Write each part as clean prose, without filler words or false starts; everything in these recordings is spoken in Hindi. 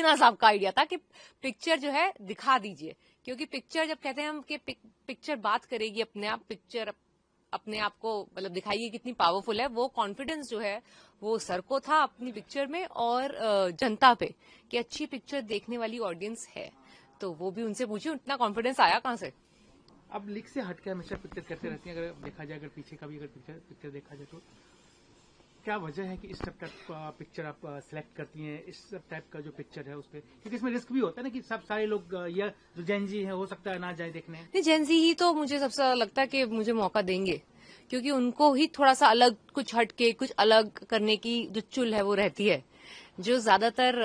सिन्हा साहब का आइडिया था कि पिक्चर जो है दिखा दीजिए, क्योंकि पिक्चर जब कहते हैं हम कि पिक्चर बात करेगी अपने आप, पिक्चर अपने आप को मतलब दिखाइए कितनी पावरफुल है, वो कॉन्फिडेंस जो है वो सर को था अपनी पिक्चर में और जनता पे कि अच्छी पिक्चर देखने वाली ऑडियंस है। तो वो भी उनसे पूछिए इतना कॉन्फिडेंस आया कहाँ से। अब लीक से हटके हमेशा पिक्चर करते रहती हैं, अगर देखा जाए, अगर पीछे का भी अगर पिक्चर देखा जाए तो क्या वजह है कि इस टाइप का पिक्चर आप सिलेक्ट करती हैं, इस टाइप का जो पिक्चर है उस पर, क्योंकि इसमें रिस्क भी होता है ना कि सब सारे लोग या जो जेनजी है हो सकता है ना जाए देखने। नहीं, जेनजी ही तो मुझे सबसे ज्यादा लगता है कि मुझे मौका देंगे, क्योंकि उनको ही थोड़ा सा अलग, कुछ हटके कुछ अलग करने की जो चुल है वो रहती है। जो ज्यादातर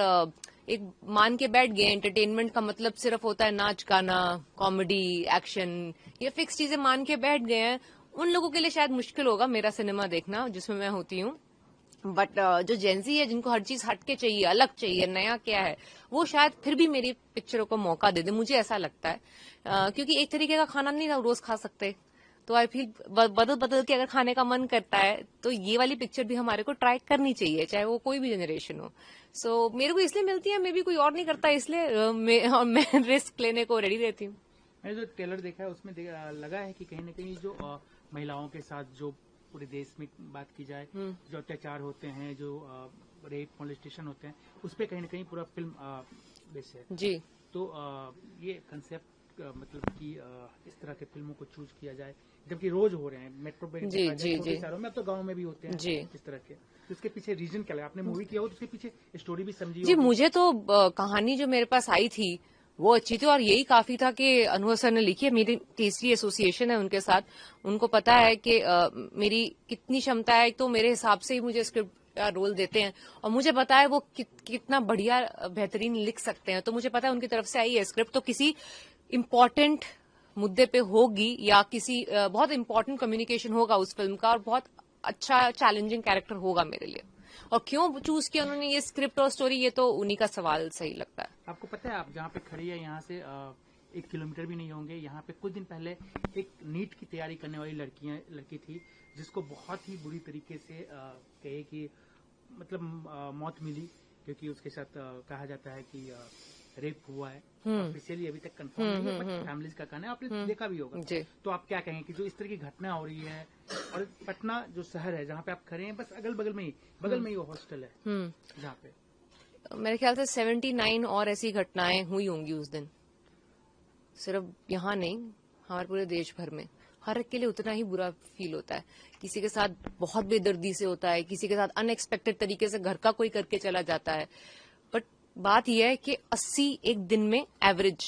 एक मान के बैठ गए एंटरटेनमेंट का मतलब सिर्फ होता है नाच गाना, कॉमेडी, एक्शन, ये फिक्स चीजें मान के बैठ गए हैं, उन लोगों के लिए शायद मुश्किल होगा मेरा सिनेमा देखना जिसमें मैं होती हूँ। बट जो जेंजी है जिनको हर चीज हटके चाहिए, अलग चाहिए, नया क्या है, वो शायद फिर भी मेरी पिक्चरों को मौका दे दे, मुझे ऐसा लगता है। क्योंकि एक तरीके का खाना नहीं रोज खा सकते, तो आई फील बदल बदल के अगर खाने का मन करता है तो ये वाली पिक्चर भी हमारे को ट्राई करनी चाहिए, चाहे वो कोई भी जनरेशन हो। सो मेरे को इसलिए मिलती है, मे भी कोई और नहीं करता इसलिए मैं रिस्क लेने को रेडी रहती हूँ। मैंने जो ट्रेलर देखा है उसमें लगा है कि कहीं ना कहीं जो महिलाओं के साथ जो पूरे देश में बात की जाए जो अत्याचार होते हैं, जो रेप मोलेस्टेशन होते हैं, उस पर कहीं ना कहीं पूरा फिल्म बेस है जी। तो ये कंसेप्ट मतलब कि इस तरह के फिल्मों को चूज किया जाए, जबकि रोज हो रहे हैं मेट्रो पे, छोटे शहरों में, अब तो गांव में भी होते हैं जी। इस तरह के, तो उसके पीछे रीजन क्या लगा? आपने मूवी किया हो तो उसके पीछे स्टोरी भी समझी जी, होगी। मुझे तो कहानी जो मेरे पास आई थी वो अच्छी थी, और यही काफी था कि अनुभव सर ने लिखी है, मेरी तीसरी एसोसिएशन है उनके साथ, उनको पता है कि मेरी कितनी क्षमता है, तो मेरे हिसाब से ही मुझे स्क्रिप्ट का रोल देते हैं, और मुझे पता है वो कितना बढ़िया बेहतरीन लिख सकते हैं, तो मुझे पता है उनकी तरफ से आई है स्क्रिप्ट तो किसी इम्पोर्टेंट मुद्दे पे होगी, या किसी बहुत इम्पोर्टेंट कम्युनिकेशन होगा उस फिल्म का, और बहुत अच्छा चैलेंजिंग कैरेक्टर होगा मेरे लिए। और क्यों चूज किया उन्होंने ये स्क्रिप्ट और स्टोरी, ये तो उन्हीं का सवाल सही लगता है। आपको पता है आप जहाँ पे खड़ी है यहाँ से 1 किलोमीटर भी नहीं होंगे, यहाँ पे कुछ दिन पहले एक नीट की तैयारी करने वाली लड़की थी जिसको बहुत ही बुरी तरीके से कहे कि मतलब मौत मिली, क्योंकि उसके साथ कहा जाता है कि रेप हुआ है। ऑफिशियली अभी तक कंफर्म नहीं है, बट फैमिलीज का कहना है, आपने देखा भी होगा। तो आप क्या कहेंगे कि जो इस तरह की घटना हो रही है, और पटना जो शहर है जहाँ पे आप खड़े हैं, बस अगल बगल में ही वो हॉस्टल है जहाँ पे मेरे ख्याल से 79 और ऐसी घटनाएं हुई होंगी उस दिन, सिर्फ यहाँ नहीं, हमारे पूरे देश भर में हर एक के लिए उतना ही बुरा फील होता है। किसी के साथ बहुत बेदर्दी से होता है, किसी के साथ अनएक्सपेक्टेड तरीके से घर का कोई करके चला जाता है। बट बात यह है कि 80 एक दिन में एवरेज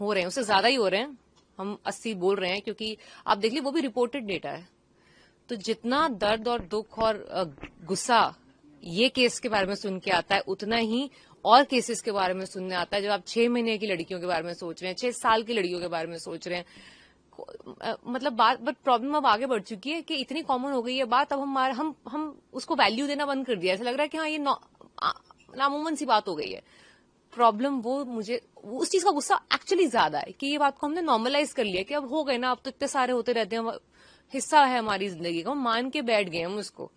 हो रहे हैं, उससे ज्यादा ही हो रहे हैं, हम 80 बोल रहे हैं, क्योंकि आप देख लीजिए वो भी रिपोर्टेड डेटा है। तो जितना दर्द और दुख और गुस्सा ये केस के बारे में सुन के आता है, उतना ही और केसेस के बारे में सुनने आता है। जब आप 6 महीने की लड़कियों के बारे में सोच रहे हैं, 6 साल की लड़कियों के बारे में सोच रहे हैं, मतलब बात, बट प्रॉब्लम अब आगे बढ़ चुकी है कि इतनी कॉमन हो गई है बात, अब हम उसको वैल्यू देना बंद कर दिया। ऐसा लग रहा है कि हाँ ये नामुमकिन सी बात हो गई है। प्रॉब्लम वो मुझे उस चीज का गुस्सा एक्चुअली ज्यादा है कि ये बात को हमने नॉर्मलाइज कर लिया कि अब हो गए ना, अब तो इतने सारे होते रहते हैं, हिस्सा है हमारी जिंदगी का, मान के बैठ गए हम उसको।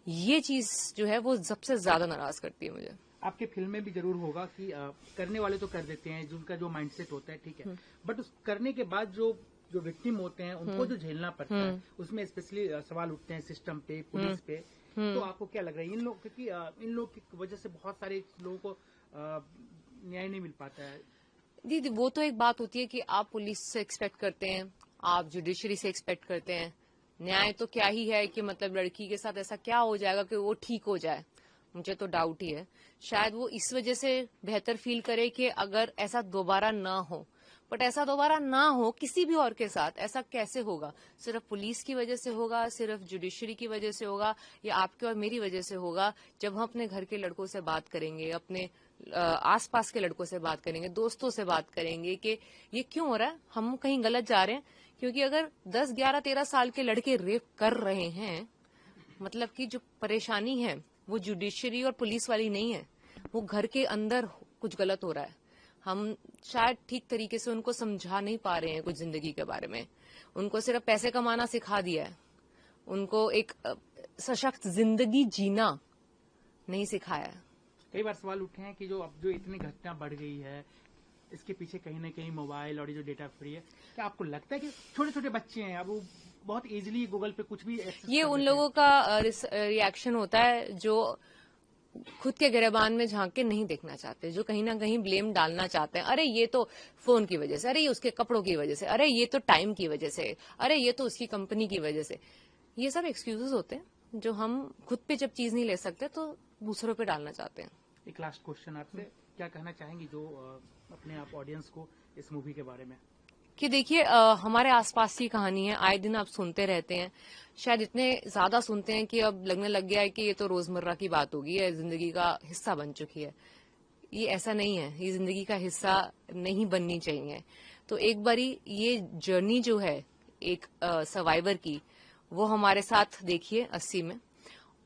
ये चीज जो है वो सबसे ज्यादा नाराज करती है मुझे। आपके फिल्म में भी जरूर होगा कि करने वाले तो कर देते हैं, जिनका जो माइंडसेट होता है, ठीक है, बट उस करने के बाद जो विक्टिम होते हैं उनको जो झेलना पड़ता है, उसमें स्पेशली सवाल उठते हैं सिस्टम पे, पुलिस पे। तो आपको क्या लग रहा है इन लोग, क्योंकि इन लोग की वजह से बहुत सारे लोगों को न्याय नहीं मिल पाता है? दीदी वो तो एक बात होती है कि आप पुलिस से एक्सपेक्ट करते हैं, आप जुडिशरी से एक्सपेक्ट करते हैं, न्याय तो क्या ही है कि मतलब लड़की के साथ ऐसा क्या हो जाएगा कि वो ठीक हो जाए। मुझे तो डाउट ही है, शायद वो इस वजह से बेहतर फील करे कि अगर ऐसा दोबारा ना हो। बट ऐसा दोबारा ना हो किसी भी और के साथ, ऐसा कैसे होगा? सिर्फ पुलिस की वजह से होगा, सिर्फ जुडिशरी की वजह से होगा, या आपके और मेरी वजह से होगा? जब हम अपने घर के लड़कों से बात करेंगे, अपने आसपास के लड़कों से बात करेंगे, दोस्तों से बात करेंगे कि ये क्यों हो रहा है, हम कहीं गलत जा रहे हैं। क्योंकि अगर 10, 11, 13 साल के लड़के रेप कर रहे हैं, मतलब कि जो परेशानी है वो जुडिशरी और पुलिस वाली नहीं है, वो घर के अंदर कुछ गलत हो रहा है। हम शायद ठीक तरीके से उनको समझा नहीं पा रहे हैं कुछ जिंदगी के बारे में। उनको सिर्फ पैसे कमाना सिखा दिया है, उनको एक सशक्त जिंदगी जीना नहीं सिखाया है। कई बार सवाल उठे हैं कि जो इतनी घटना बढ़ गई है, इसके पीछे कहीं ना कहीं मोबाइल और ये जो डेटा फ्री है, क्या आपको लगता है कि छोटे छोटे बच्चे हैं, अब वो बहुत इजीली गूगल पे कुछ भी एक्सेस ये कर उन लेते हैं? लोगों का रिएक्शन होता है जो खुद के गिरेबान में झांक के नहीं देखना चाहते, जो कहीं ना कहीं ब्लेम डालना चाहते हैं। अरे ये तो फोन की वजह से, अरे ये उसके कपड़ों की वजह से, अरे ये तो टाइम की वजह से, अरे ये तो उसकी कंपनी की वजह से। ये सब एक्सक्यूजेस होते हैं जो हम खुद पे जब चीज नहीं ले सकते तो दूसरों पे डालना चाहते हैं। एक लास्ट क्वेश्चन आपसे, क्या कहना चाहेंगी जो अपने आप ऑडियंस को इस मूवी के बारे में? कि देखिए हमारे आसपास की कहानी है, आए दिन आप सुनते रहते हैं, शायद इतने ज्यादा सुनते हैं कि अब लगने लग गया है कि ये तो रोजमर्रा की बात होगी, है जिंदगी का हिस्सा बन चुकी है। ये ऐसा नहीं है, ये जिंदगी का हिस्सा नहीं बननी चाहिए। तो एक बारी ये जर्नी जो है एक सर्वाइवर की, वो हमारे साथ देखिए 80 में,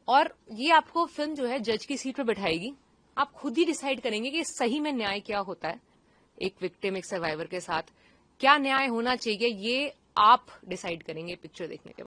और ये आपको फिल्म जो है जज की सीट पर बैठाएगी। आप खुद ही डिसाइड करेंगे कि सही में न्याय क्या होता है एक विक्टिम, एक सर्वाइवर के साथ क्या न्याय होना चाहिए, ये आप डिसाइड करेंगे पिक्चर देखने के बाद।